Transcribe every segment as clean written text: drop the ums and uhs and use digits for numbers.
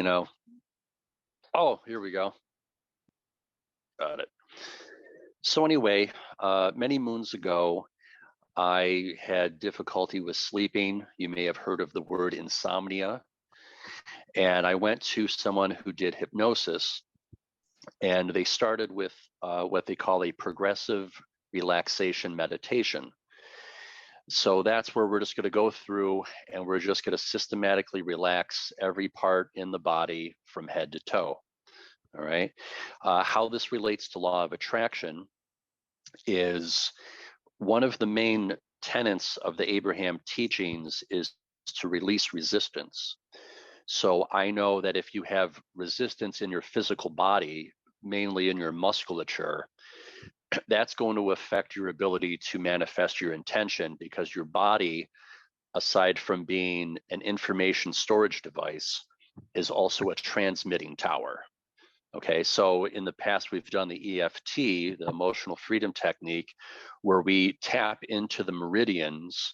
know. Oh, here we go. Got it. So anyway, many moons ago, I had difficulty with sleeping. You may have heard of the word insomnia. And I went to someone who did hypnosis, and they started with what they call a progressive relaxation meditation. So that's where we're just going to go through and we're just going to systematically relax every part in the body from head to toe. All right. How this relates to law of attraction is one of the main tenets of the Abraham teachings is to release resistance. So I know that if you have resistance in your physical body, mainly in your musculature, that's going to affect your ability to manifest your intention, because your body, aside from being an information storage device, is also a transmitting tower. Okay, so in the past, we've done the EFT, the emotional freedom technique, where we tap into the meridians.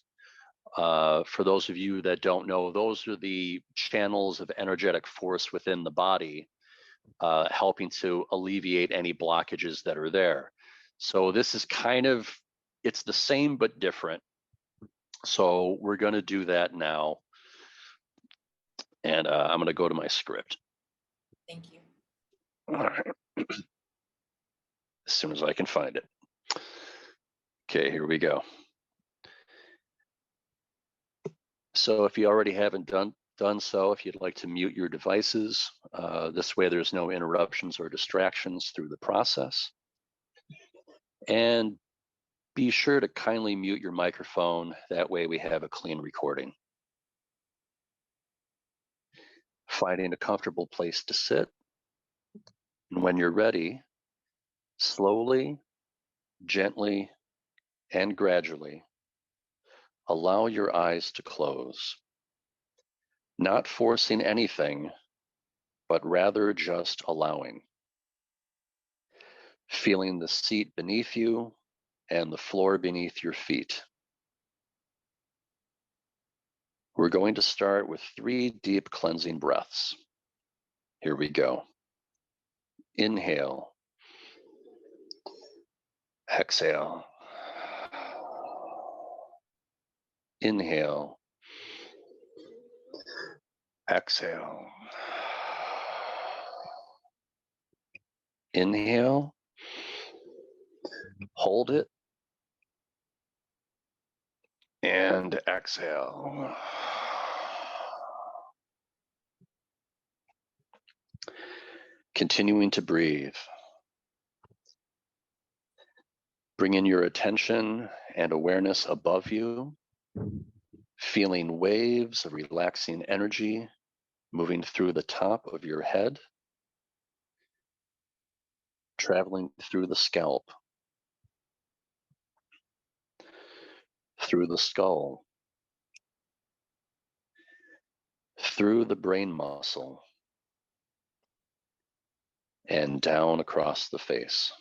For those of you that don't know, those are the channels of energetic force within the body, helping to alleviate any blockages that are there. So this is it's the same but different. So we're going to do that now. And I'm going to go to my script. Thank you. All right. As soon as I can find it. Okay, here we go. So if you already haven't done so, if you'd like to mute your devices, this way there's no interruptions or distractions through the process. And be sure to kindly mute your microphone. That way we have a clean recording. Finding a comfortable place to sit. And when you're ready, slowly, gently, and gradually, allow your eyes to close. Not forcing anything, but rather just allowing. Feeling the seat beneath you and the floor beneath your feet. We're going to start with 3 deep cleansing breaths. Here we go. Inhale. Exhale. Inhale. Exhale. Inhale. Hold it. And exhale. Continuing to breathe. Bring in your attention and awareness above you, feeling waves of relaxing energy moving through the top of your head, traveling through the scalp, through the skull, through the brain muscle, and down across the face.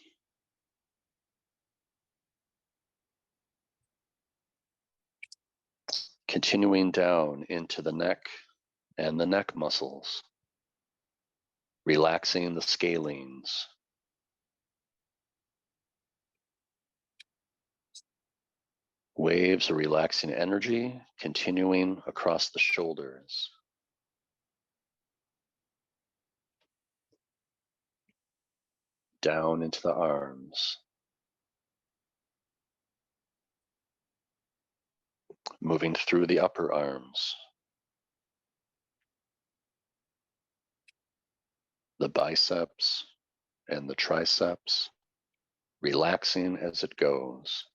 Continuing down into the neck and the neck muscles, relaxing the scalenes. Waves of relaxing energy continuing across the shoulders. Down into the arms. Moving through the upper arms. The biceps and the triceps, relaxing as it goes.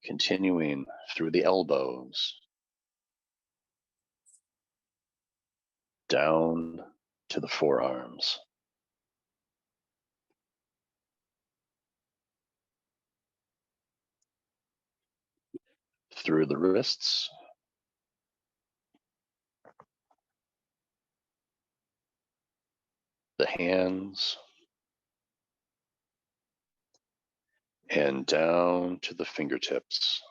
Continuing through the elbows, down to the forearms. Through the wrists, the hands, and down to the fingertips.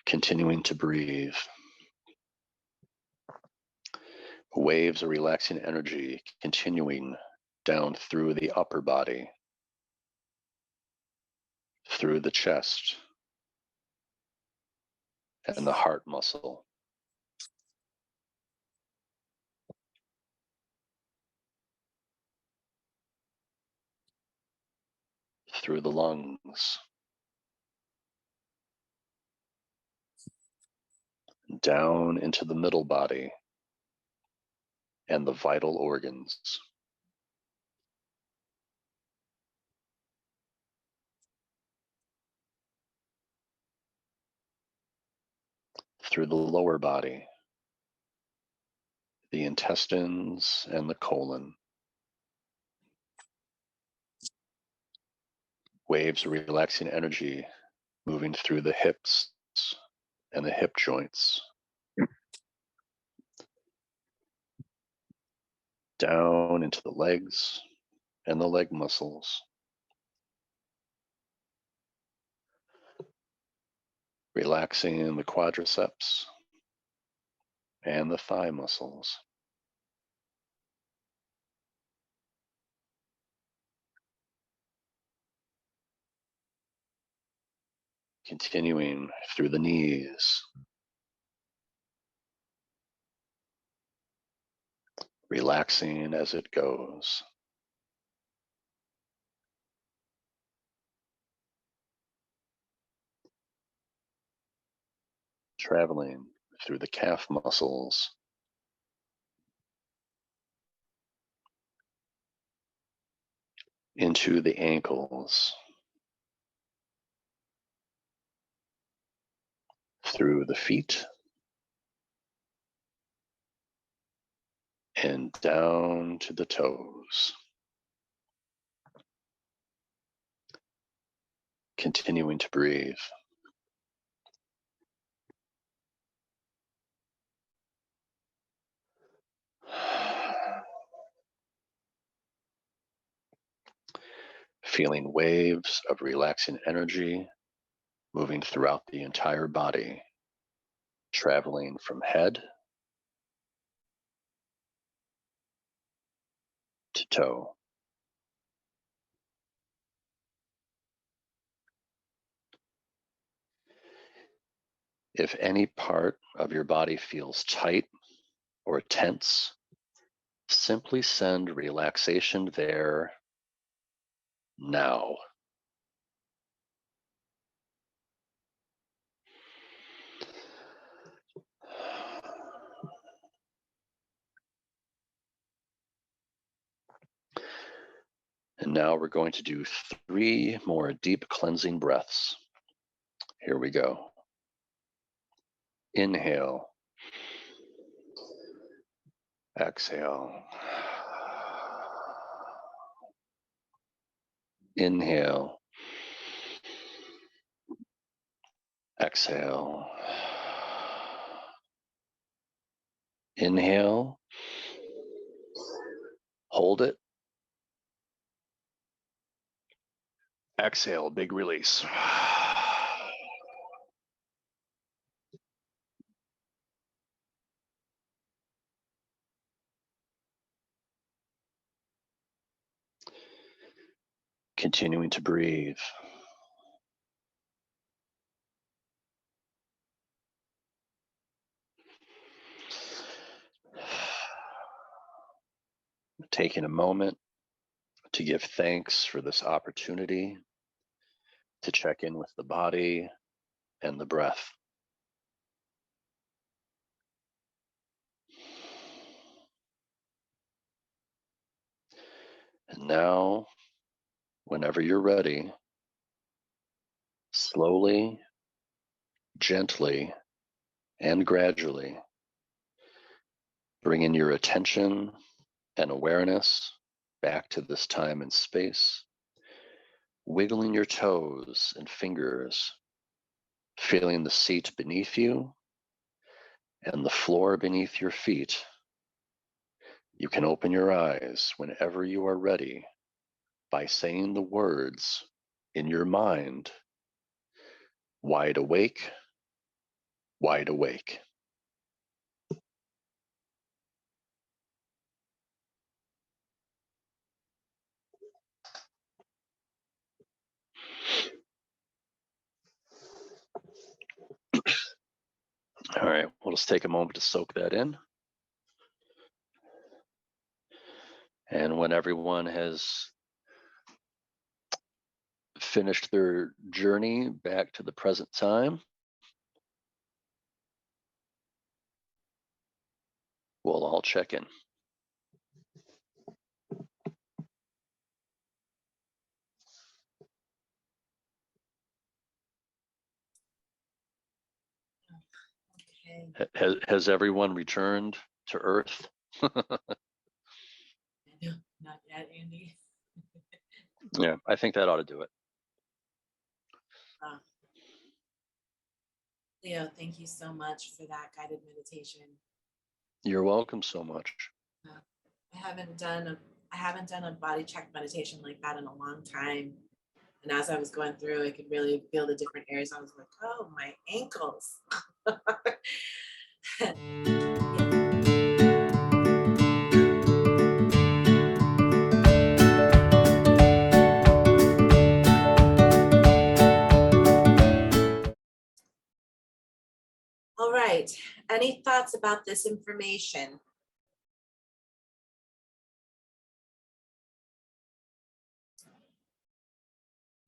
Continuing to breathe. Waves of relaxing energy continuing down through the upper body, through the chest, and the heart muscle. Through the lungs, down into the middle body and the vital organs. Through the lower body, the intestines and the colon. Waves of relaxing energy moving through the hips and the hip joints. Down into the legs and the leg muscles. Relaxing the quadriceps and the thigh muscles. Continuing through the knees. Relaxing as it goes. Traveling through the calf muscles. Into the ankles. Through the feet. And down to the toes. Continuing to breathe. Feeling waves of relaxing energy moving throughout the entire body, traveling from head to toe. If any part of your body feels tight or tense, simply send relaxation there now. And now we're going to do 3 more deep cleansing breaths. Here we go. Inhale. Exhale. Inhale. Exhale. Inhale. Hold it. Exhale, big release. Continuing to breathe. Taking a moment to give thanks for this opportunity to check in with the body and the breath. And now, whenever you're ready, slowly, gently, and gradually bring in your attention and awareness back to this time and space, wiggling your toes and fingers, feeling the seat beneath you, and the floor beneath your feet. You can open your eyes whenever you are ready by saying the words in your mind, wide awake, wide awake. All right, we'll just take a moment to soak that in. And when everyone has finished their journey back to the present time, we'll all check in. Okay. Has everyone returned to Earth? No, not yet, Andy. Yeah, I think that ought to do it. Leo, thank you so much for that guided meditation. You're welcome so much. I haven't done a body check meditation like that in a long time. And as I was going through, I could really feel the different areas. I was like, oh, my ankles. All right. Any thoughts about this information?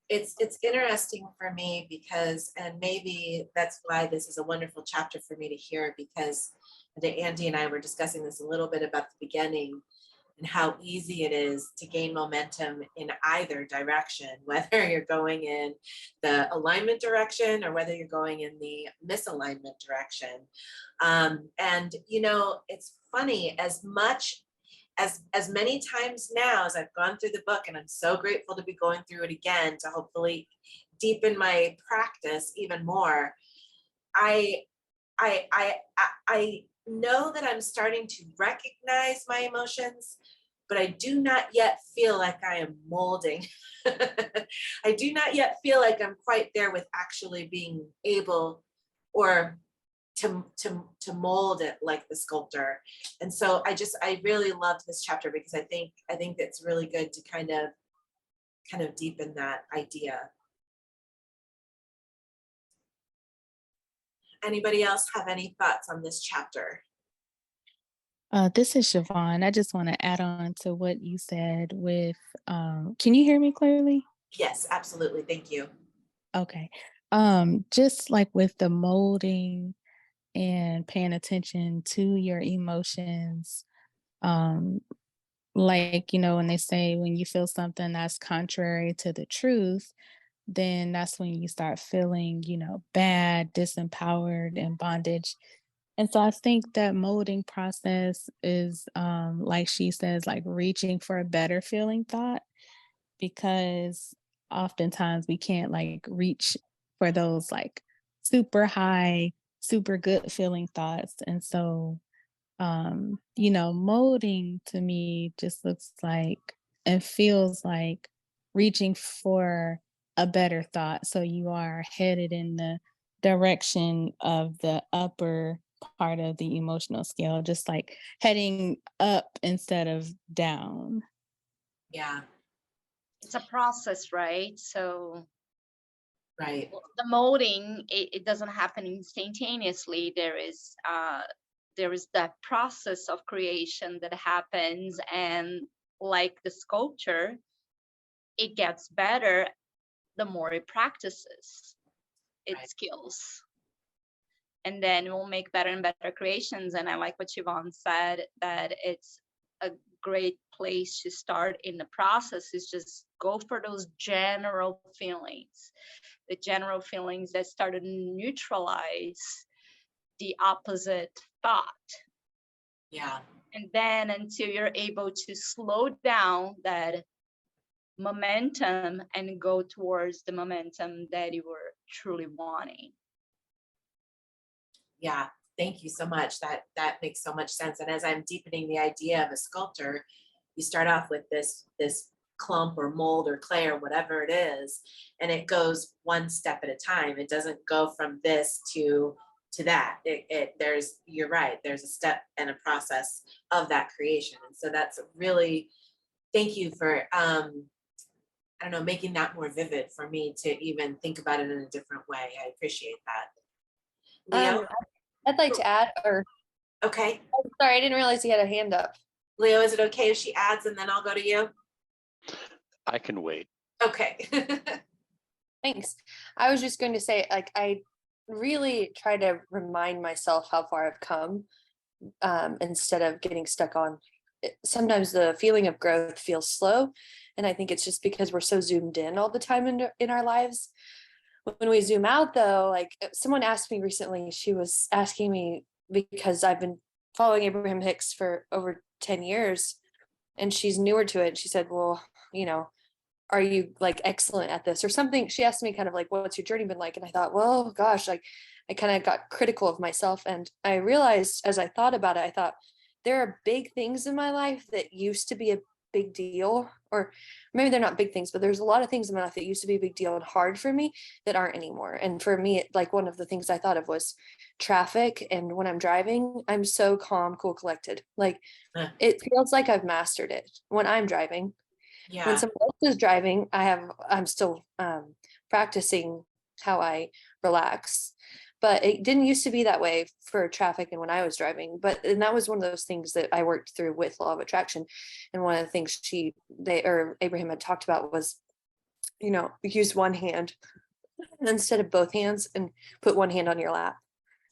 It's interesting for me because, and maybe that's why this is a wonderful chapter for me to hear, because Andy and I were discussing this a little bit about the beginning and how easy it is to gain momentum in either direction, whether you're going in the alignment direction or whether you're going in the misalignment direction. And you know, it's funny, as much as many times now as I've gone through the book, and I'm so grateful to be going through it again to hopefully deepen my practice even more. I know that I'm starting to recognize my emotions, but I do not yet feel like I am molding. I do not yet feel like I'm quite there with actually being able or to mold it like the sculptor. And so I really loved this chapter because I think it's really good to kind of deepen that idea. Anybody else have any thoughts on this chapter? This is Siobhan. I just want to add on to what you said with, can you hear me clearly? Yes, absolutely. Thank you. Okay. Just like with the molding and paying attention to your emotions, um, like, when they say when you feel something that's contrary to the truth, then that's when you start feeling, bad, disempowered, and bondage. And so I think that molding process is, like she says, like reaching for a better feeling thought, because oftentimes we can't like reach for those like super high, super good feeling thoughts. And so, molding to me just looks like and feels like reaching for a better thought. So you are headed in the direction of the upper part of the emotional scale, just like heading up instead of down. Yeah, It's a process, right? So right. the molding, it doesn't happen instantaneously. There is that process of creation that happens, and like the sculpture, it gets better the more it practices its Right. skills, and then we'll make better and better creations. And I like what Siobhan said, that it's a great place to start in the process is just go for those general feelings, the general feelings that start to neutralize the opposite thought. Yeah. And then until you're able to slow down that momentum and go towards the momentum that you were truly wanting. Yeah. Thank you so much. That makes so much sense. And as I'm deepening the idea of a sculptor, you start off with this clump or mold or clay or whatever it is, and it goes one step at a time. It doesn't go from this to that. There's, you're right, there's a step and a process of that creation. And so that's really, thank you for I don't know, making that more vivid for me to even think about it in a different way. I appreciate that. Leo? I'd like to add, or Okay. sorry, I didn't realize you had a hand up. Leo, is it okay if she adds and then I'll go to you? I can wait. Okay. Thanks. I was just going to say, like, I really try to remind myself how far I've come, instead of getting stuck on. Sometimes the feeling of growth feels slow, and I think it's just because we're so zoomed in all the time in our lives. When we zoom out, though, like someone asked me recently, she was asking me because I've been following Abraham Hicks for over 10 years, and she's newer to it. She said, well, are you like excellent at this or something? She asked me kind of like, what's your journey been like? And I thought, well, gosh, like I kind of got critical of myself. And I realized as I thought about it, I thought there are big things in my life that used to be a big deal, or maybe they're not big things, but there's a lot of things in my life that used to be a big deal and hard for me that aren't anymore. And for me, like one of the things I thought of was traffic. And when I'm driving, I'm so calm, cool, collected. Like it feels like I've mastered it when I'm driving. Yeah. When someone else is driving, I'm still practicing how I relax. But it didn't used to be that way for traffic and when I was driving. And that was one of those things that I worked through with Law of Attraction. And one of the things Abraham had talked about was, use one hand instead of both hands and put one hand on your lap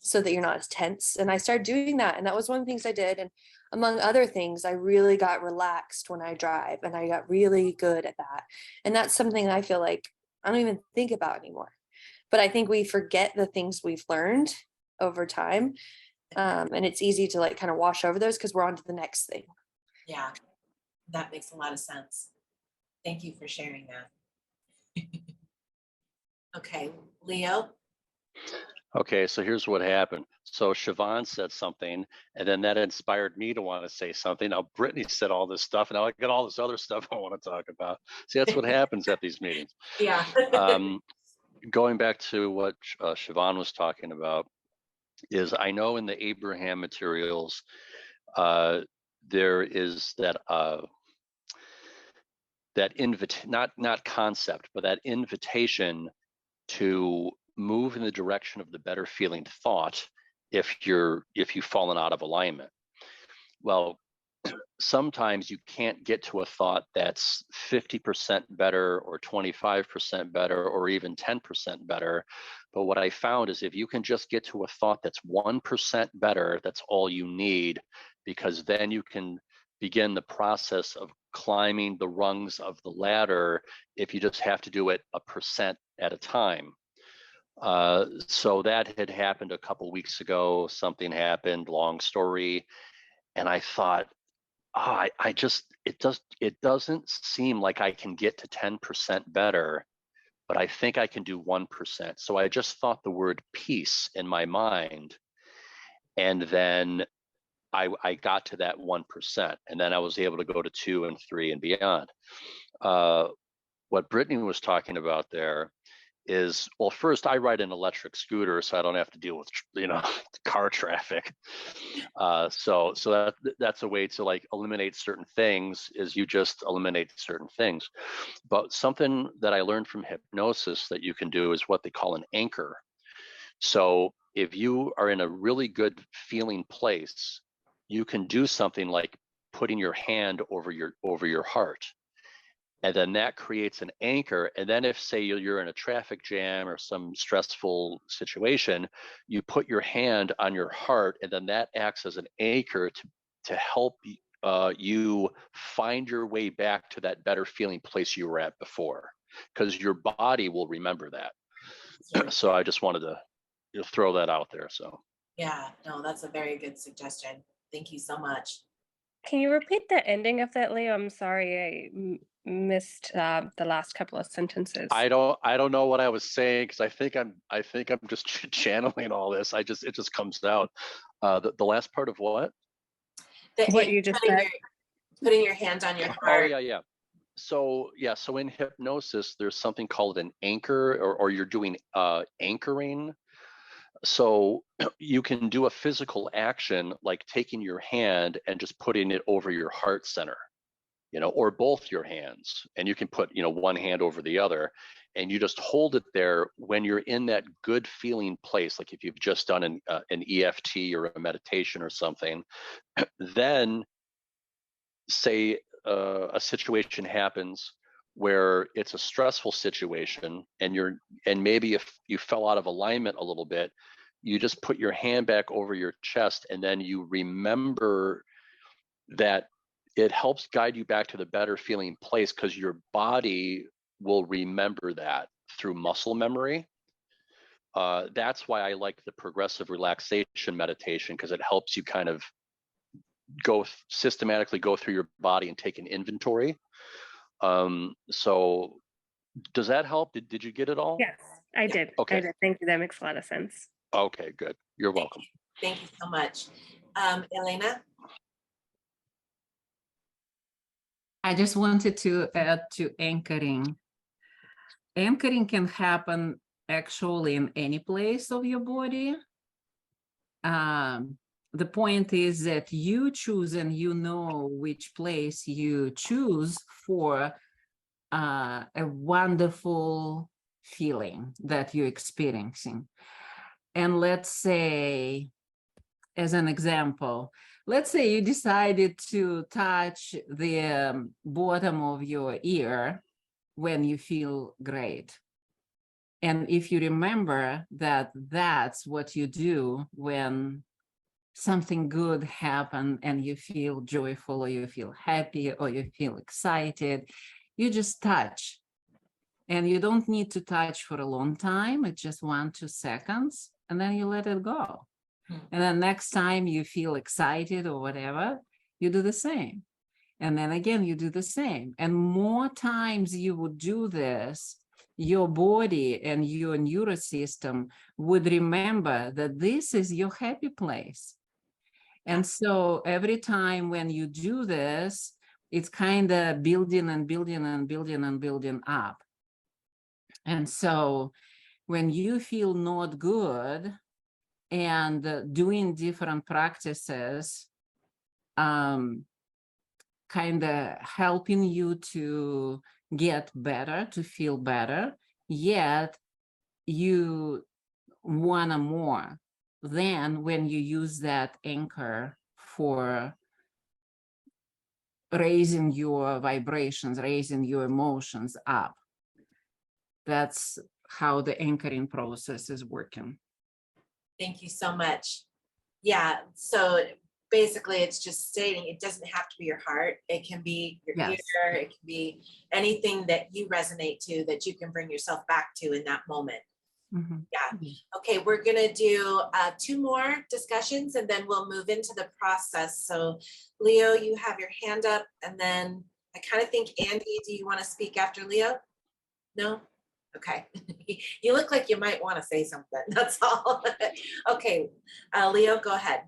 so that you're not as tense. And I started doing that. And that was one of the things I did. And among other things, I really got relaxed when I drive, and I got really good at that. And that's something I feel like I don't even think about anymore. But I think we forget the things we've learned over time. And it's easy to like kind of wash over those because we're on to the next thing. Yeah, that makes a lot of sense. Thank you for sharing that. Okay, Leo? Okay, so here's what happened. So Siobhan said something, and then that inspired me to want to say something. Now Brittany said all this stuff, and now I got all this other stuff I want to talk about. See, that's what happens at these meetings. Yeah. Going back to what Siobhan was talking about, is I know in the Abraham materials, there is that not concept, but that invitation to move in the direction of the better feeling thought if you've fallen out of alignment. Well, sometimes you can't get to a thought that's 50% better or 25% better or even 10% better. But what I found is if you can just get to a thought that's 1% better, that's all you need, because then you can begin the process of climbing the rungs of the ladder if you just have to do it 1% at a time. So that had happened a couple weeks ago. Something happened, long story. And I thought, it doesn't seem like I can get to 10% better, but I think I can do 1%. So I just thought the word peace in my mind. And then I got to that 1%. And then I was able to go to 2 and 3 and beyond. What Brittany was talking about there is, well, first I ride an electric scooter, so I don't have to deal with car traffic. So that's a way to like eliminate certain things, is you just eliminate certain things. But something that I learned from hypnosis that you can do is what they call an anchor. So if you are in a really good feeling place, you can do something like putting your hand over your heart. And then that creates an anchor. And then if, say, you're in a traffic jam or some stressful situation, you put your hand on your heart, and then that acts as an anchor to help you find your way back to that better feeling place you were at before, because your body will remember that. So I just wanted to throw that out there. So Yeah, no, that's a very good suggestion. Thank you so much. Can you repeat the ending of that, Leo? I'm sorry, missed the last couple of sentences. I don't know what I was saying because I think I'm just channeling all this. It just comes out. The last part of what? What you just said. Putting your hand on your Oh heart. yeah. So in hypnosis, there's something called an anchor, or you're doing anchoring. So you can do a physical action like taking your hand and just putting it over your heart center, or both your hands, and you can put, one hand over the other, and you just hold it there when you're in that good feeling place. Like if you've just done an EFT or a meditation or something, then say a situation happens where it's a stressful situation and maybe if you fell out of alignment a little bit, you just put your hand back over your chest, and then you remember that it helps guide you back to the better feeling place, because your body will remember that through muscle memory. That's why I like the progressive relaxation meditation, because it helps you kind of systematically go through your body and take an inventory. So does that help? Did you get it all? Yes, I did. Okay. I did. Thank you. That makes a lot of sense. Okay, good. You're welcome. Thank you so much. Elena? I just wanted to add to anchoring. Anchoring can happen actually in any place of your body. The point is that you choose, and you know which place you choose for a wonderful feeling that you're experiencing. And let's say, as an example, let's say you decided to touch the bottom of your ear when you feel great. And if you remember that that's what you do when something good happens and you feel joyful, or you feel happy, or you feel excited, you just touch. And you don't need to touch for a long time. It's just 1-2 seconds, and then you let it go. And then next time you feel excited or whatever, you do the same. And then again, you do the same. And more times you would do this, your body and your nervous system would remember that this is your happy place. And so every time when you do this, it's kind of building and building and building and building up. And so when you feel not good, and doing different practices, kind of helping you to get better, to feel better, yet you want more. Then when you use that anchor for raising your vibrations, raising your emotions up, that's how the anchoring process is working. Thank you so much. Yeah, so basically it's just stating it doesn't have to be your heart. It can be your Yes. ear. It can be anything that you resonate to, that you can bring yourself back to in that moment. Mm-hmm. Yeah. Okay, we're gonna do 2 more discussions, and then we'll move into the process. So Leo, you have your hand up, and then I kind of think Andy, do you want to speak after Leo? No? Okay. You look like you might want to say something. That's all. Okay, Leo, go ahead.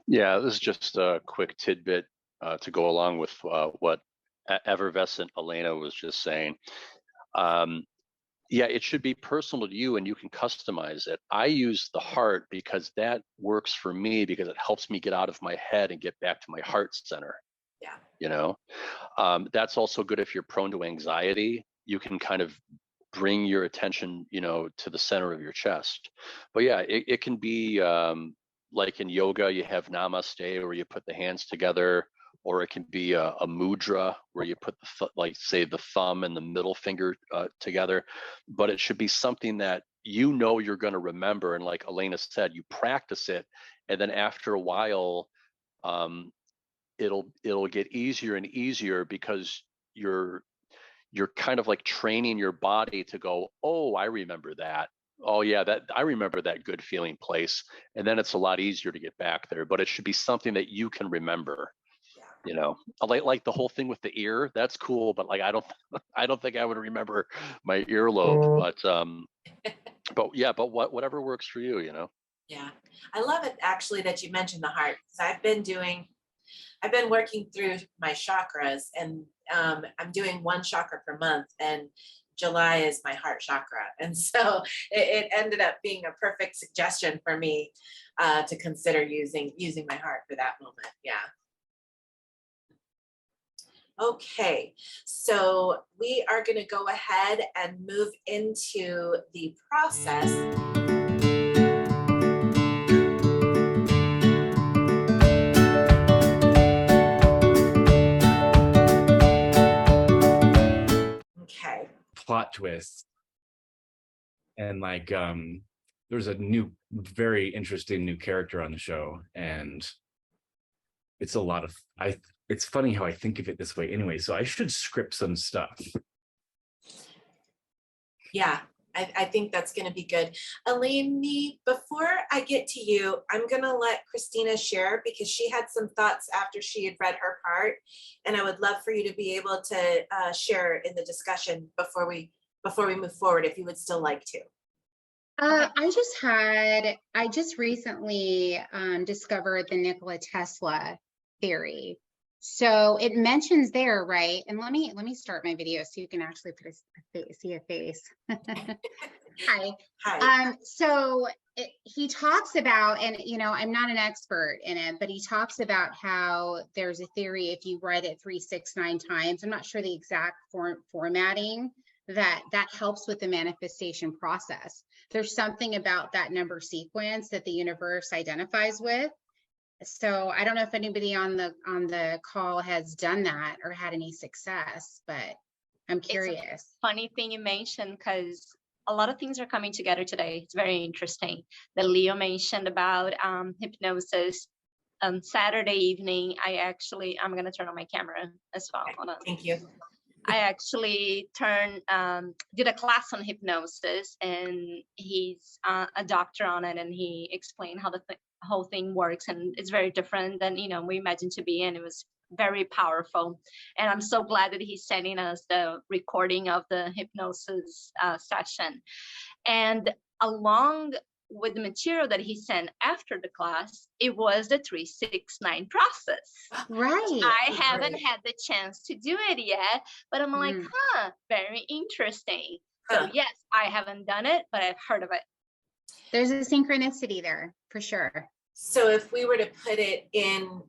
Yeah, this is just a quick tidbit to go along with what effervescent Elena was just saying. Yeah, it should be personal to you, and you can customize it. I use the heart because that works for me, because it helps me get out of my head and get back to my heart center. Yeah. That's also good if you're prone to anxiety. You can kind of bring your attention, to the center of your chest. But yeah, it can be like in yoga, you have namaste, where you put the hands together, or it can be a mudra where you put like say the thumb and the middle finger together. But it should be something that you're going to remember, and like Elena said, you practice it, and then after a while, it'll get easier and easier, because you're kind of like training your body to go, oh, I remember that. Oh yeah, I remember that good feeling place. And then it's a lot easier to get back there, but it should be something that you can remember. You know, like the whole thing with the ear. That's cool, but like I don't I don't think I would remember my earlobe. But yeah, but whatever works for you. You know. Yeah, I love it actually that you mentioned the heart, because I've been working through my chakras, and I'm doing one chakra per month, and July is my heart chakra. And so it ended up being a perfect suggestion for me to consider using my heart for that moment. Yeah. Okay, so we are going to go ahead and move into the process. Okay. Plot twist. And like there's a new, very interesting new character on the show, and it's a lot of it's funny how I think of it this way anyway, so I should script some stuff. Yeah, I think that's going to be good. Eleni, before I get to you, I'm going to let Christina share, because she had some thoughts after she had read her part, and I would love for you to be able to share in the discussion before we move forward, if you would still like to. I just recently discovered the Nikola Tesla theory. So it mentions there, right? And let me start my video so you can actually put see a face. Hi. Hi. So he talks about, and you know, I'm not an expert in it, but he talks about how there's a theory, if you write it 3, 6, 9 times, I'm not sure the exact formatting, that helps with the manifestation process. There's something about that number sequence that the universe identifies with. So I don't know if anybody on the call has done that or had any success, but I'm curious. Funny thing you mentioned, because a lot of things are coming together today. It's very interesting. The Leo mentioned about hypnosis. Saturday evening, I'm going to turn on my camera as well. Hold on. Thank you. I actually did a class on hypnosis, and he's a doctor on it, and he explained how the whole thing works, and it's very different than, you know, we imagine to be, and it was very powerful. And I'm so glad that he's sending us the recording of the hypnosis session. And along with the material that he sent after the class, it was the 3, 6, 9 process. Right. I haven't had the chance to do it yet, but I'm like, very interesting. So yes, I haven't done it, but I've heard of it. There's a synchronicity there for sure. So if we were to put it in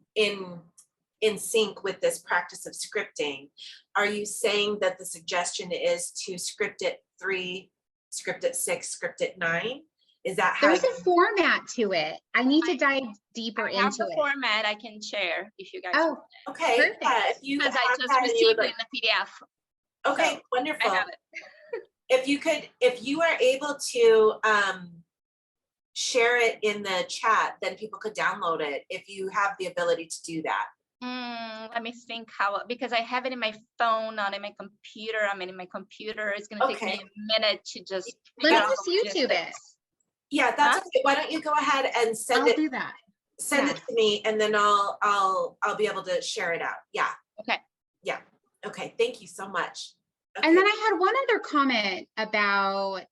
sync with this practice of scripting, are you saying that the suggestion is to script it 3, script it 6, script it 9? Is that how? There's a format to it. I need to dive deeper into the it. Format I can share if you guys Oh, want it. Okay. Perfect. If you Because have I just that and you received would it in the PDF. okay, So, wonderful. I have it. If you are able to share it in the chat, then people could download it if you have the ability to do that. Let me think because I have it in my phone, not in my computer. I mean, in my computer, it's going to take me a minute to just. Let me just YouTube it. Yeah, that's okay. Why don't you go ahead and send I'll do that. Send it to me, and then I'll be able to share it out. Yeah. Okay. Yeah. Okay. Thank you so much. Okay. And then I had one other comment about,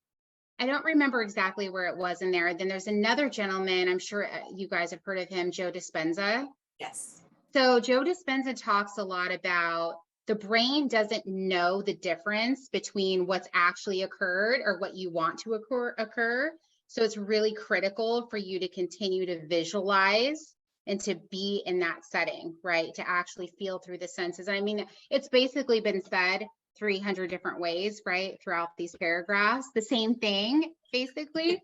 I don't remember exactly where it was in there. Then there's another gentleman, I'm sure you guys have heard of him, Joe Dispenza. Yes. So Joe Dispenza talks a lot about the brain doesn't know the difference between what's actually occurred or what you want to occur. So it's really critical for you to continue to visualize and to be in that setting, right? To actually feel through the senses. I mean, it's basically been said 300 different ways, right? Throughout these paragraphs, the same thing, basically.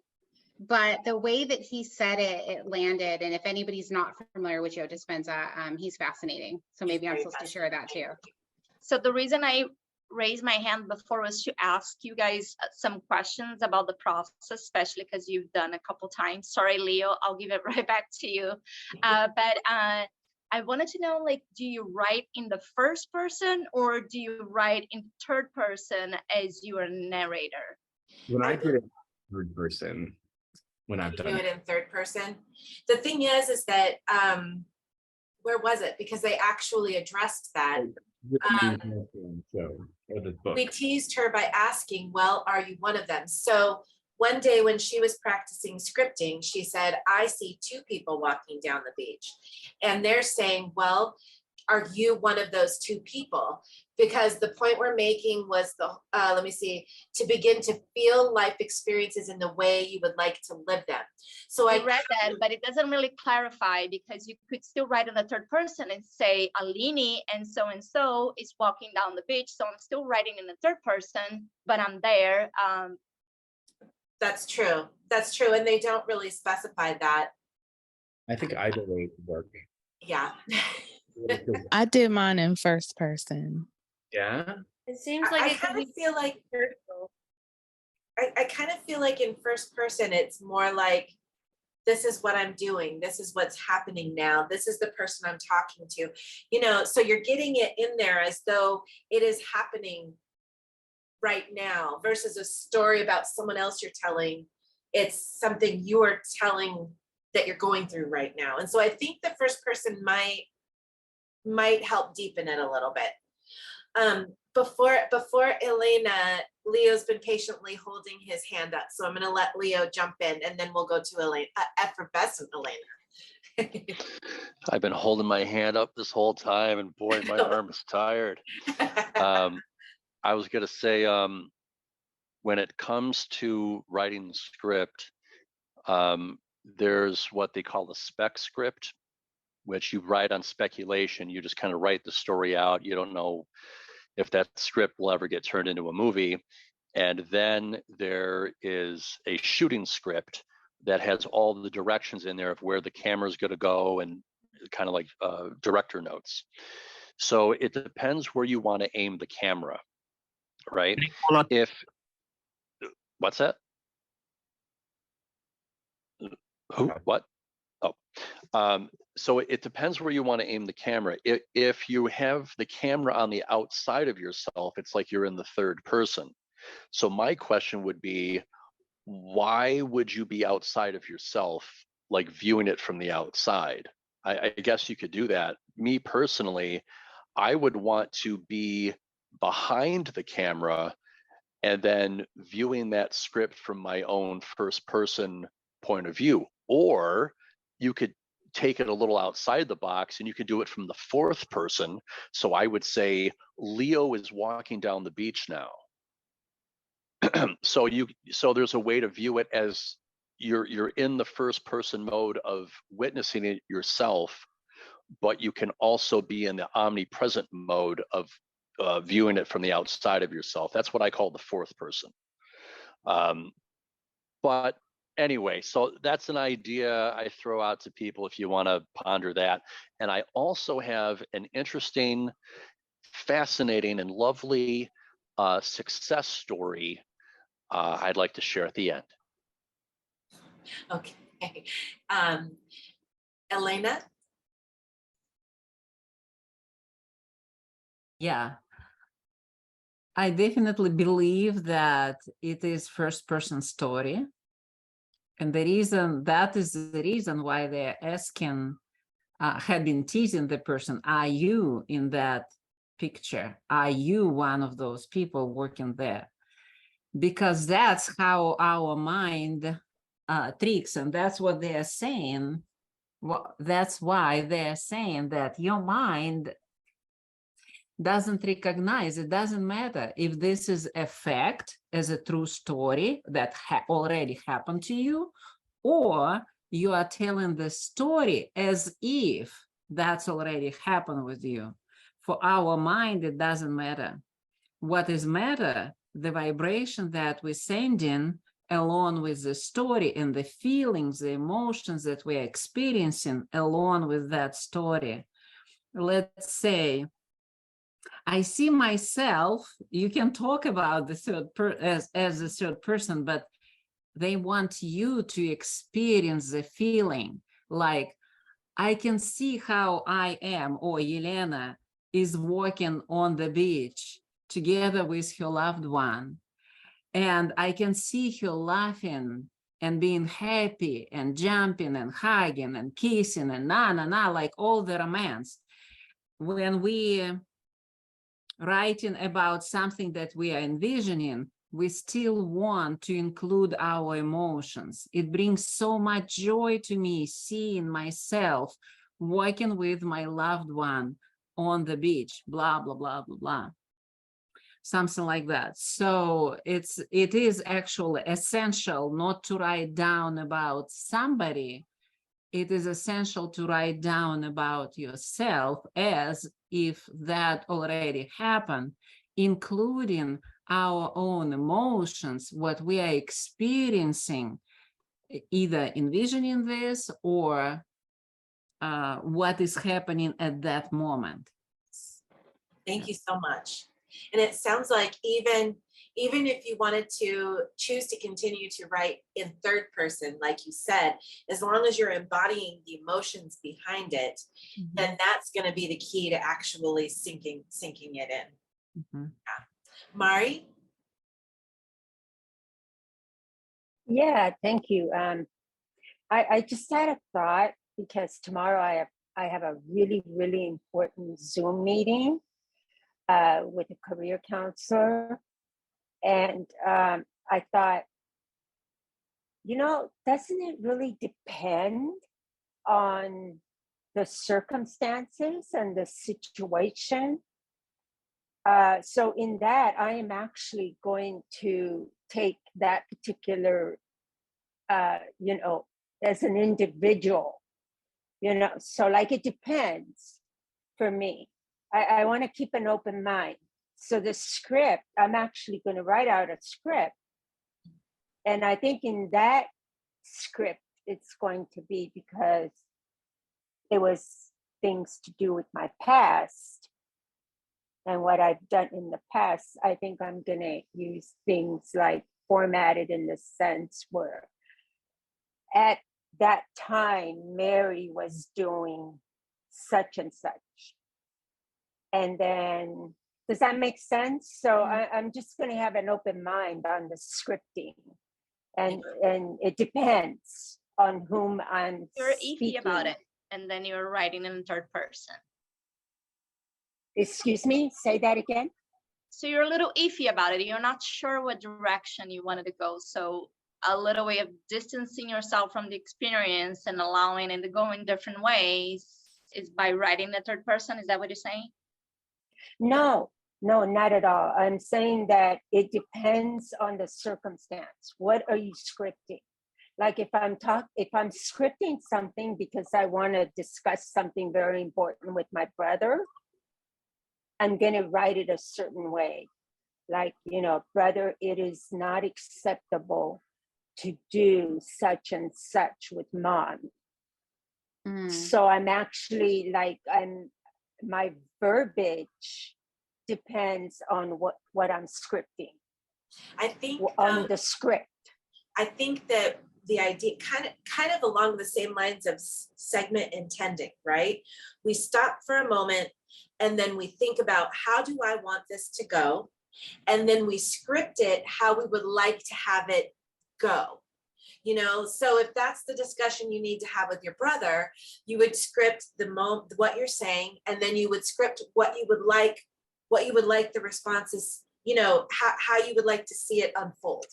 But the way that he said it, it landed. And if anybody's not familiar with Joe Dispenza, he's fascinating. So maybe I'm supposed to share that too. So the reason I raised my hand before was to ask you guys some questions about the process, especially because you've done a couple times. Sorry, Leo, I'll give it right back to you. But I wanted to know, like, do you write in the first person or do you write in third person as your narrator? When I did it in third person, when I've done it in third person. The thing is that where was it? Because they actually addressed that. The main character in the show, or the book. We teased her by asking, well, are you one of them? So one day when she was practicing scripting, she said, I see two people walking down the beach. And they're saying, well, are you one of those two people? Because the point we're making was to begin to feel life experiences in the way you would like to live them. So I read that, but it doesn't really clarify, because you could still write in the third person and say Aline and so is walking down the beach. So I'm still writing in the third person, but I'm there. That's true. That's true. And they don't really specify that. I think either way would work. Yeah. I did mine in first person. Yeah. It seems like I it could kind be of feel like personal. I kind of feel like in first person, it's more like, this is what I'm doing. This is what's happening now. This is the person I'm talking to, you know, so you're getting it in there as though it is happening right now versus a story about someone else you're telling. It's something you're telling that you're going through right now. And so I think the first person might help deepen it a little bit. Before Elena, Leo's been patiently holding his hand up. So I'm going to let Leo jump in and then we'll go to Elena, effervescent Elena. I've been holding my hand up this whole time, and boy, my arm is tired. I was going to say, when it comes to writing the script, there's what they call the spec script, which you write on speculation. You just kind of write the story out. You don't know if that script will ever get turned into a movie. And then there is a shooting script that has all the directions in there of where the camera is going to go, and kind of like director notes. So it depends where you want to aim the camera, right? What's that? Who? What? Oh, so it depends where you want to aim the camera. If you have the camera on the outside of yourself, it's like you're in the third person. So my question would be, why would you be outside of yourself, like viewing it from the outside? I guess you could do that. Me personally, I would want to be behind the camera and then viewing that script from my own first person point of view. Or you could take it a little outside the box and you could do it from the fourth person. So I would say Leo is walking down the beach now. So there's a way to view it as you're in the first person mode of witnessing it yourself, but you can also be in the omnipresent mode of viewing it from the outside of yourself. That's what I call the fourth person. But anyway, so that's an idea I throw out to people if you want to ponder that. And I also have an interesting, fascinating, and lovely success story I'd like to share at the end. Okay. Elena? Yeah. I definitely believe that it is first person story. And that is the reason why they're asking, have been teasing the person, are you in that picture? Are you one of those people working there? Because that's how our mind tricks, and that's what they're saying. Well, that's why they're saying that your mind doesn't recognize, it doesn't matter if this is a fact as a true story that already happened to you, or you are telling the story as if that's already happened with you. For our mind, it doesn't matter. What is matter, the vibration that we send in along with the story and the feelings, the emotions that we're experiencing along with that story. Let's say, I see myself, you can talk about the as the third person, but they want you to experience the feeling. Like, I can see how I am, or Yelena is walking on the beach together with her loved one. And I can see her laughing and being happy and jumping and hugging and kissing and like all the romance. When we writing about something that we are envisioning, we still want to include our emotions. It brings so much joy to me seeing myself walking with my loved one on the beach, blah, blah, blah, blah, blah. Something like that. So it is actually essential not to write down about somebody. It is essential to write down about yourself as if that already happened, including our own emotions, what we are experiencing, either envisioning this or what is happening at that moment. Thank you so much. And it sounds like even if you wanted to choose to continue to write in third person, like you said, as long as you're embodying the emotions behind it, then that's going to be the key to actually sinking it in. Yeah. Mari? Yeah, thank you. I just had a thought because tomorrow I have a really, really important Zoom meeting with a career counselor. And I thought, doesn't it really depend on the circumstances and the situation? So in that, I am actually going to take that particular, as an individual, so like it depends for me. I want to keep an open mind. So the script, I'm actually going to write out a script. And I think in that script, it's going to be because it was things to do with my past and what I've done in the past. I think I'm going to use things like formatted in the sense where at that time, Mary was doing such and such. And then, does that make sense? So I'm just going to have an open mind on the scripting. And it depends on whom I'm You're speaking. iffy about it, and then you're writing in third person. Excuse me, say that again. So you're a little iffy about it. You're not sure what direction you wanted to go. So a little way of distancing yourself from the experience and allowing it to go in different ways is by writing the third person. Is that what you're saying? No, not at all. I'm saying that it depends on the circumstance. What are you scripting? Like if I'm scripting something because I want to discuss something very important with my brother, I'm going to write it a certain way. Like, brother, it is not acceptable to do such and such with mom. So I'm actually my verbiage depends on what I'm scripting. I think on the script. I think that the idea kind of along the same lines of segment intending, right? We stop for a moment and then we think about how do I want this to go? And then we script it how we would like to have it go. So if that's the discussion you need to have with your brother, you would script what you're saying, and then you would script what you would like the responses, how you would like to see it unfold.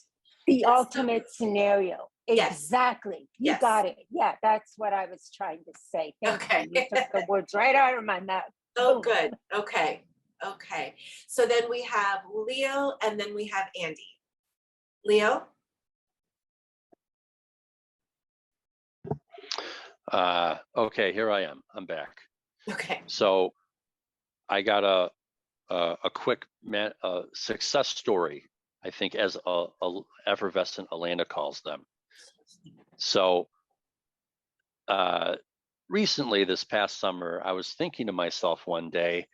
The ultimate scenario. Exactly. Yes. You got it. Yeah, that's what I was trying to say. Thank you. You took the words right out of my mouth. Oh, good. Okay. So then we have Leo and then we have Andy. Leo? Okay, here I am. I'm back. Okay. So I got a quick success story, I think, as a effervescent Elena calls them. So recently, this past summer, I was thinking to myself one day,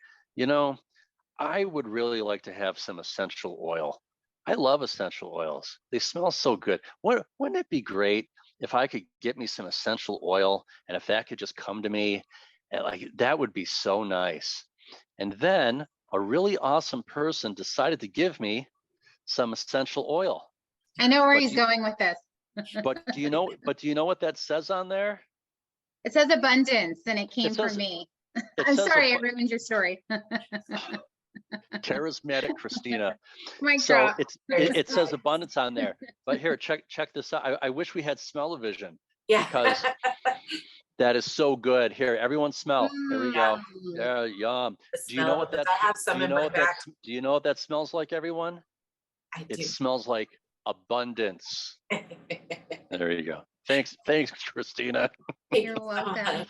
I would really like to have some essential oil. I love essential oils. They smell so good. Wouldn't it be great if I could get me some essential oil, and if that could just come to me, and that would be so nice. And then a really awesome person decided to give me some essential oil. I know where he's going with this. But do you know what that says on there? It says abundance and it came says- from me. It I'm says sorry, I abu- ruined your story. charismatic Christina. Mic So drop. it says abundance on there. But here, check this out. I wish we had smell-o-vision Yeah. because that is so good. Here, everyone smell. There we go. Mm. Yeah, yum. The Do you know smell what of it. that? I have some do you in know my what back. do you know what that smells like, everyone? I It do. smells like abundance. There you go. Thanks, Christina. Thank You're you so welcome. much.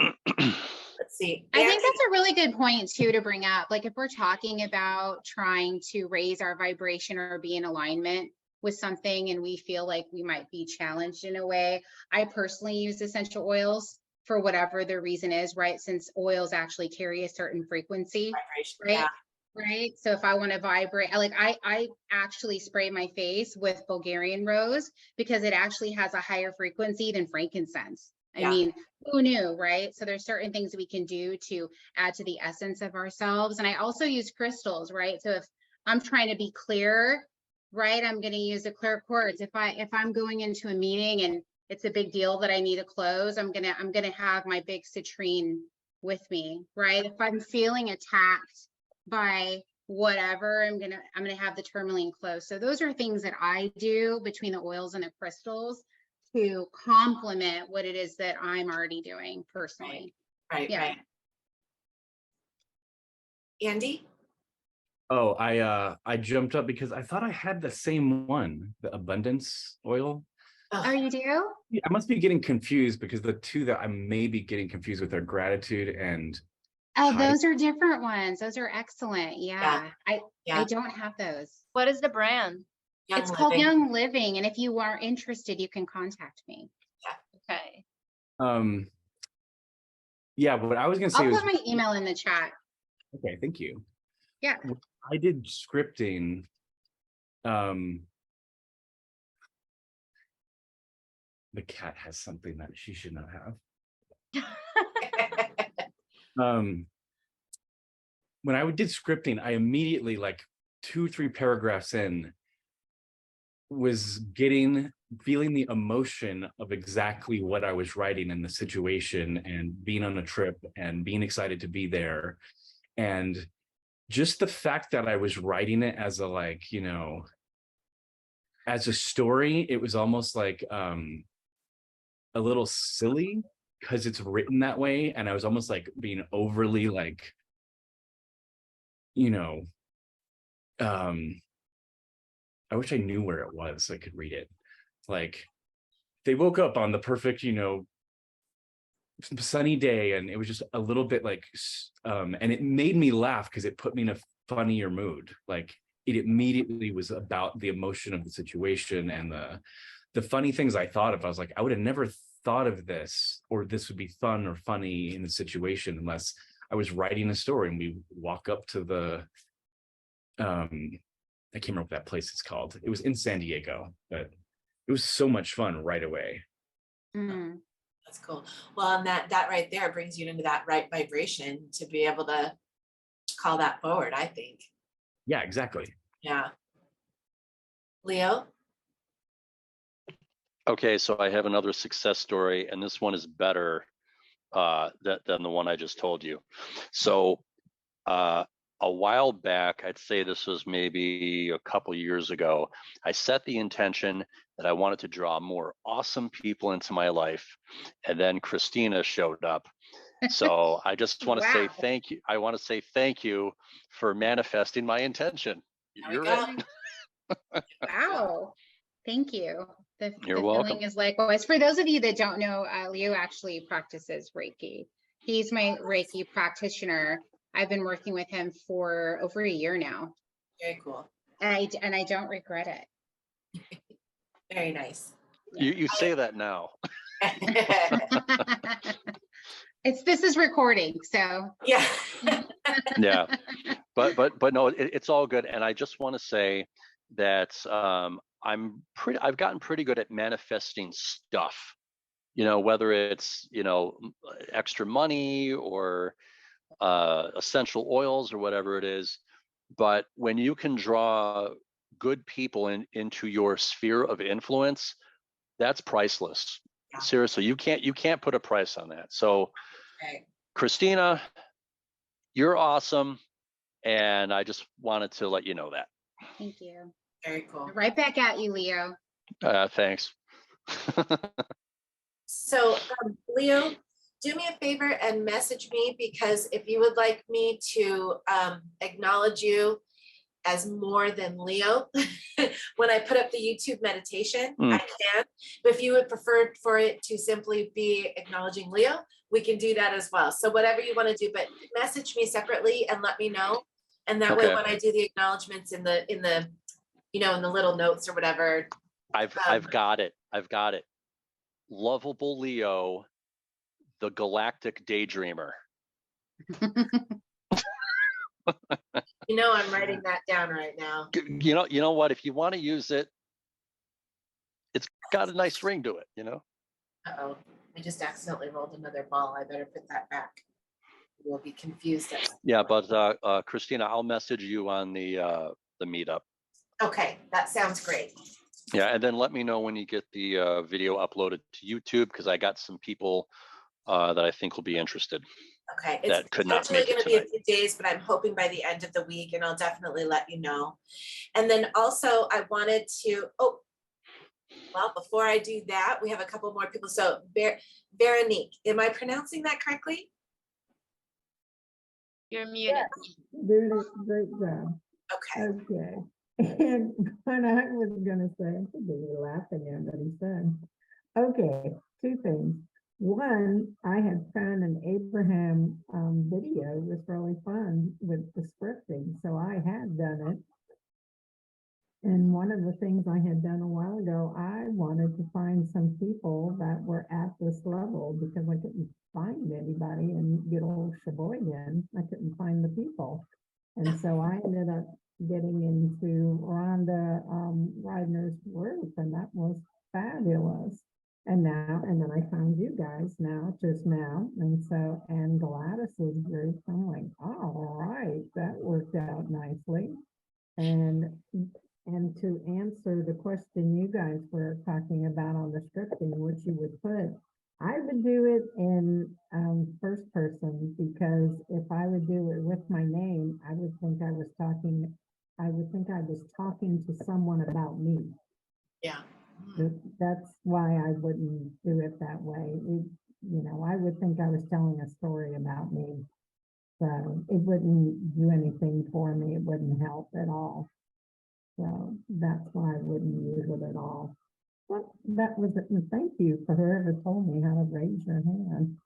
Let's see. I think Andy? that's a really good point too to bring up. Like if we're talking about trying to raise our vibration or be in alignment with something and we feel like we might be challenged in a way, I personally use essential oils for whatever the reason is, right? Since oils actually carry a certain frequency, Vibration, right? yeah. Right. So if I want to vibrate, I actually spray my face with Bulgarian rose because it actually has a higher frequency than frankincense. I Yeah. mean, who knew, right? So there's certain things we can do to add to the essence of ourselves. And I also use crystals, right? So if I'm trying to be clear, right, I'm going to use a clear quartz. If I'm going into a meeting and it's a big deal that I need to close, I'm gonna have my big citrine with me, right? If I'm feeling attacked by whatever, I'm gonna have the tourmaline close. So those are things that I do between the oils and the crystals to complement what it is that I'm already doing personally. Right, Yeah. right. Andy? Oh, I jumped up because I thought I had the same one, the abundance oil. Oh, you do? Yeah, I must be getting confused because the two that I may be getting confused with are gratitude and Oh, high. those are different ones. Those are excellent. Yeah. I Yeah. don't have those. What is the brand? Young It's called Living. Young Living. And if you are interested, you can contact me. Okay. Yeah, what I was gonna say I'll was put my email in the chat. okay, thank you. Yeah. I did scripting. The cat has something that she should not have. When I did scripting, I immediately, like 2-3 paragraphs in, was feeling the emotion of exactly what I was writing in the situation and being on a trip and being excited to be there. And just the fact that I was writing it as a, like, you know, as a story, it was almost like a little silly because it's written that way. And I was almost like being overly, like, you know, I wish I knew where it was so I could read it. Like, they woke up on the perfect, you know, sunny day, and it was just a little bit like, and it made me laugh because it put me in a funnier mood. Like, it immediately was about the emotion of the situation and the funny things I thought of. I was like, I would have never thought of this, or this would be fun or funny in the situation unless I was writing a story. And we walk up to the, I can't remember what that place is called. It was in San Diego, but it was so much fun right away. Mm. That's cool. Well, and that right there brings you into that right vibration to be able to call that forward, I think. Yeah, exactly. Yeah. Leo? Okay, so I have another success story, and this one is better than the one I just told you. So a while back, I'd say this was maybe a couple years ago, I set the intention that I wanted to draw more awesome people into my life, and then Christina showed up. So I just want to say Wow. thank you. I want to say thank you for manifesting my intention. There we You're go. it. Wow. Thank you. You're the welcome. feeling is likewise. For those of you that don't know, Leo actually practices Reiki. He's my Reiki practitioner. I've been working with him for over a year now. Very cool. And I don't regret it. Very nice. You say that now. This is recording, so Yeah. Yeah, but no, it's all good. And I just want to say that I've gotten pretty good at manifesting stuff, you know, whether it's, you know, extra money or essential oils or whatever it is. But when you can draw good people into your sphere of influence, that's priceless. Yeah. Seriously, you can't put a price on that. So Okay. Christina, you're awesome. And I just wanted to let you know that. Thank you. Very cool. Right back at you, Leo. Thanks. So, Leo, do me a favor and message me, because if you would like me to acknowledge you as more than Leo, when I put up the YouTube meditation, I can. But if you would prefer for it to simply be acknowledging Leo, we can do that as well. So whatever you want to do, but message me separately and let me know. And that way, Okay. when I do the acknowledgements in the in the little notes or whatever, I've got it. Lovable Leo, the galactic daydreamer. I'm writing that down right now. You know what? If you want to use it, it's got a nice ring to it, Uh-oh, I just accidentally rolled another ball. I better put that back. We'll be confused. Yeah, but Christina, I'll message you on the meetup. Okay, that sounds great. Yeah, and then let me know when you get the video uploaded to YouTube, because I got some people that I think will be interested. Okay, That it's could not potentially make it going to be a tonight. few days, but I'm hoping by the end of the week, and I'll definitely let you know. And then also I wanted to, before I do that, we have a couple more people. So Veronique, am I pronouncing that correctly? You're muted. Did a great job. Okay. Okay. And what I was gonna say, I think they were laughing at what he said. Okay, two things. One, I had found an Abraham video. It was really fun with the scripting, so I had done it. And one of the things I had done a while ago, I wanted to find some people that were at this level, because I couldn't find anybody in good old Sheboygan. I couldn't find the people. And so I ended up getting into Rhonda Reidner's group, and that was fabulous. And then I found you guys just now. And Gladys's group, I'm like, all right, that worked out nicely. And to answer the question you guys were talking about on the scripting, which you would put, I would do it in first person, because if I would do it with my name, I would think I was talking to someone about me. Yeah. That's why I wouldn't do it that way. I would think I was telling a story about me. So it wouldn't do anything for me. It wouldn't help at all. So that's why I wouldn't use it at all. Well, that was it. And thank you for whoever told me how to raise your hand.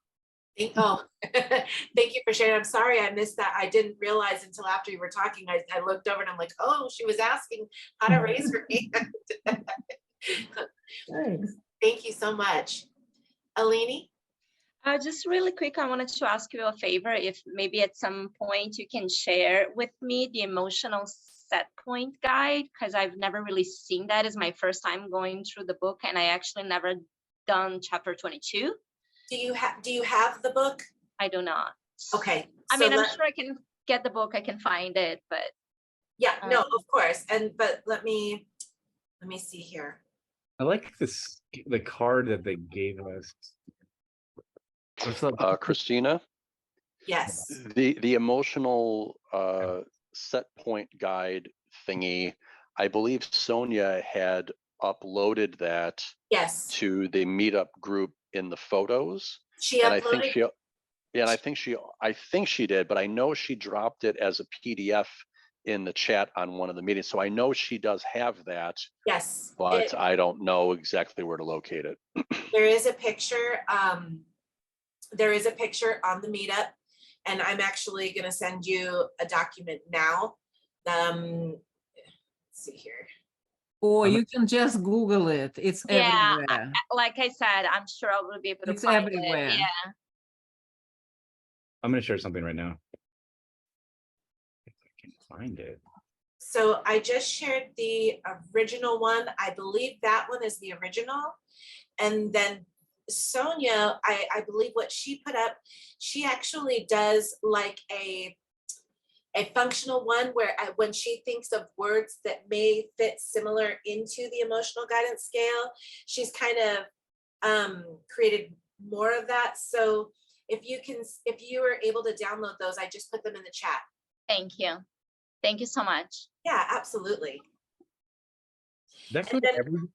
Thank you for sharing. I'm sorry I missed that. I didn't realize until after you were talking. I looked over and I'm like, oh, she was asking how to raise her hand. Thanks. Thank you so much. Alini? Just really quick, I wanted to ask you a favor. If maybe at some point you can share with me the emotional set point guide, because I've never really seen that. It's my first time going through the book, and I actually never done chapter 22. Do you have the book? I do not. Okay. I mean, I'm sure I can get the book. I can find it, but yeah, no, of course. But let me see here. I like the card that they gave us. Christina? Yes. The emotional set point guide thingy, I believe Sonia had uploaded that Yes. to the meetup group in the photos. She uploaded. I think she did, but I know she dropped it as a PDF in the chat on one of the meetings. So I know she does have that. Yes. But I don't know exactly where to locate it. There is a picture. There is a picture on the meetup, and I'm actually going to send you a document now. Let's see here. Or you can just Google it. It's everywhere. Like I said, I'm sure I will be able to It's find everywhere. it. Yeah. I'm going to share something right now. If I can find it. So I just shared the original one. I believe that one is the original. And then Sonia, I believe what she put up, she actually does like a a functional one where when she thinks of words that may fit similar into the emotional guidance scale, she's kind of created more of that. So if you were able to download those, I just put them in the chat. Thank you. Thank you so much. Yeah, absolutely. That's And what then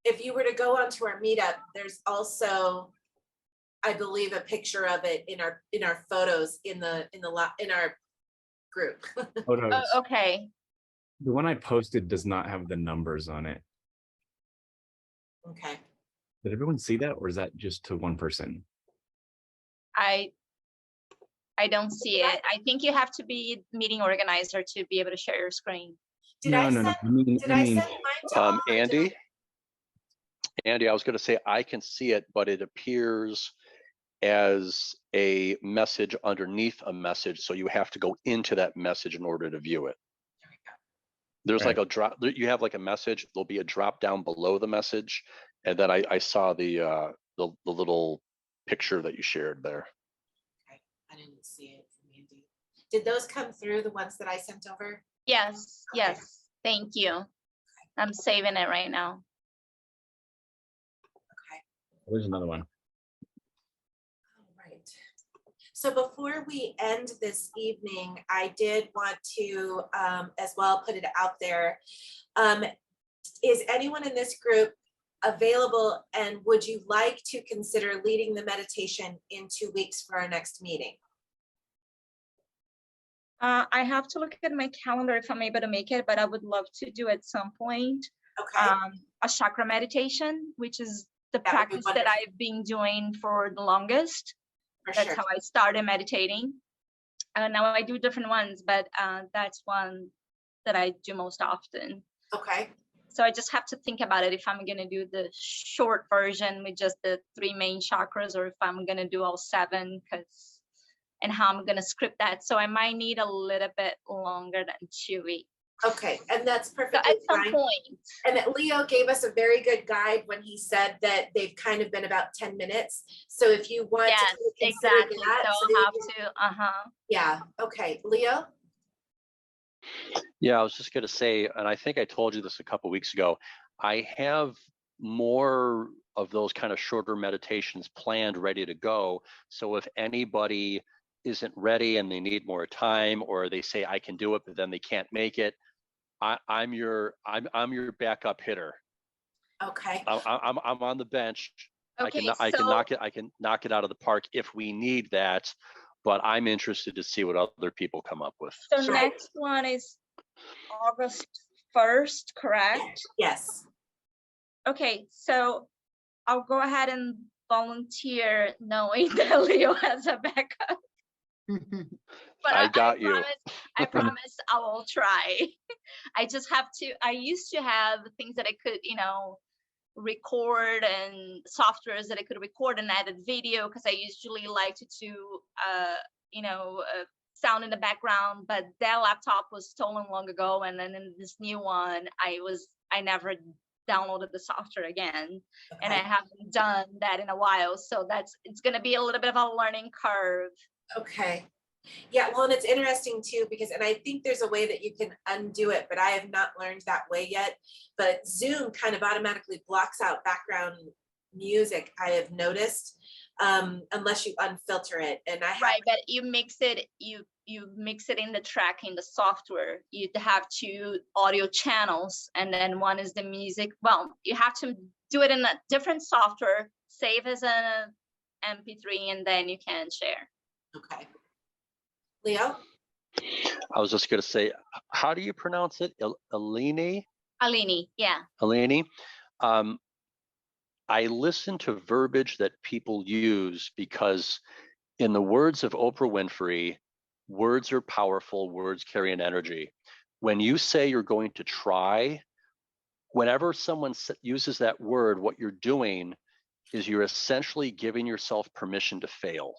if you were to go onto our meetup, there's also, I believe, a picture of it in our photos in our group. photos. Oh, okay. The one I posted does not have the numbers on it. Okay. Did everyone see that, or is that just to one person? I don't see it. I think you have to be meeting organizer to be able to share your screen. Did I No. send I mean, mine to all, or did Andy, I was going to say I can see it, but it appears as a message underneath a message, so you have to go into that message in order to view it. There's Right. like a drop. You have like a message. There'll be a drop down below the message, and then I saw the little picture that you shared there. Okay, I didn't see it from Andy. Did those come through, the ones that I sent over? Yes, Okay. yes. Thank you. I'm saving it right now. Okay. there's another one. All right. So before we end this evening, I did want to as well put it out there. Is anyone in this group available, and would you like to consider leading the meditation in 2 weeks for our next meeting? I have to look at my calendar if I'm able to make it, but I would love to do at some point Okay. a chakra meditation, which is the That would be practice that wonderful. I've been doing for the longest. For That's sure. how I started meditating. Now I do different ones, but that's one that I do most often. Okay. So I just have to think about it if I'm going to do the short version with just the 3 main chakras, or if I'm going to do all 7, and how I'm going to script that. So I might need a little bit longer than 2 weeks. Okay, and that's So perfectly at some fine. point, And that Leo gave us a very good guide when he said that they've kind of been about 10 minutes. So if you want yes, to consider exactly. that, So you I'll have can- to, yeah, okay, Leo? Yeah, I was just going to say, and I think I told you this a couple weeks ago, I have more of those kind of shorter meditations planned, ready to go. So if anybody isn't ready and they need more time, or they say I can do it, but then they can't make it, I'm your backup hitter. Okay, I'm on the bench. okay, I can so, knock it out of the park if we need that, but I'm interested to see what other people come up with. so Sure. next one is August 1st, correct? yes, Okay, so I'll go ahead and volunteer knowing that Leo has a backup. But I got you. I promise I will try. I just have to, I used to have things that I could, record, and softwares that I could record and edit video, because I usually like to do, sound in the background, but that laptop was stolen long ago. And then in this new one, I never downloaded the software again, and I okay, haven't done that in a while. So it's going to be a little bit of a learning curve. okay. Yeah, well, and it's interesting too, because, and I think there's a way that you can undo it, but I have not learned that way yet. But Zoom kind of automatically blocks out background music, I have noticed, unless you unfilter it. And I have, Right, but you mix it in the track in the software. You'd have 2 audio channels, and then one is the music. Well, you have to do it in a different software, save as an MP3, and then you can share. okay. Leo? I was just going to say, how do you pronounce it? Eleni? Alini, yeah. Eleni? I listen to verbiage that people use because, in the words of Oprah Winfrey, words are powerful, words carry an energy. When you say you're going to try, whenever someone uses that word, what you're doing is you're essentially giving yourself permission to fail.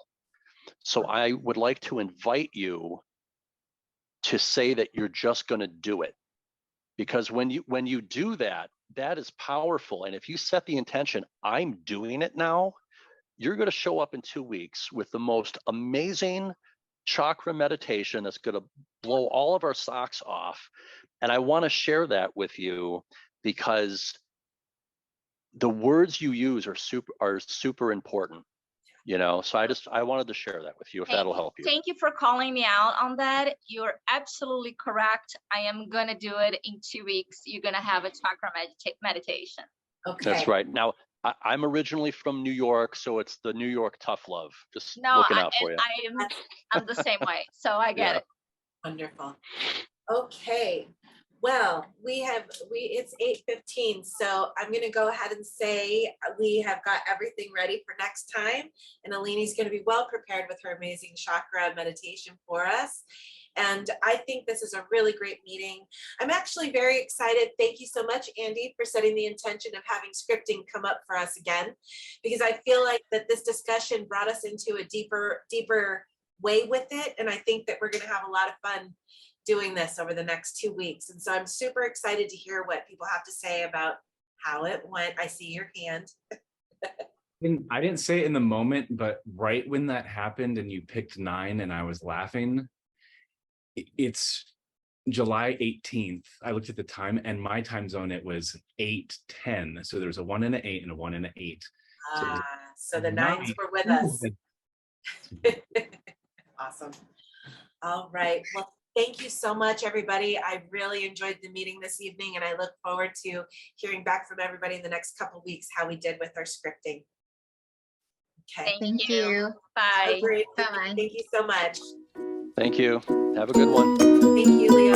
So I would like to invite you to say that you're just going to do it, because when you do that, that is powerful. And if you set the intention, I'm doing it now, you're going to show up in 2 weeks with the most amazing chakra meditation that's going to blow all of our socks off. And I want to share that with you because the words you use are super important, you know. So I wanted to share that with you if that'll help you. Thank you for calling me out on that. You're absolutely correct. I am gonna do it in 2 weeks. You're gonna have a chakra meditation. Okay. That's right. Now, I'm originally from New York, so it's the New York tough love. Just No, looking out for you. I'm the same way, so I get it. Wonderful. Okay. Well, it's 8:15, so I'm gonna go ahead and say we have got everything ready for next time. And Alini's gonna be well prepared with her amazing chakra meditation for us. And I think this is a really great meeting. I'm actually very excited. Thank you so much, Andy, for setting the intention of having scripting come up for us again, because I feel like that this discussion brought us into a deeper way with it. And I think that we're gonna have a lot of fun doing this over the next 2 weeks. And so I'm super excited to hear what people have to say about how it went. I see your hand. I didn't say it in the moment, but right when that happened and you picked 9 and I was laughing, it's July 18th. I looked at the time and my time zone, it was 8:10. So there's a 1 and an 8 and a 1 and an 8. So the 9s were with us. Awesome. All right. Well, thank you so much, everybody. I really enjoyed the meeting this evening, and I look forward to hearing back from everybody in the next couple of weeks how we did with our scripting. Okay. Thank you. Bye. Great. Bye. Thank you so much. Thank you. Have a good one. Thank you, Leo.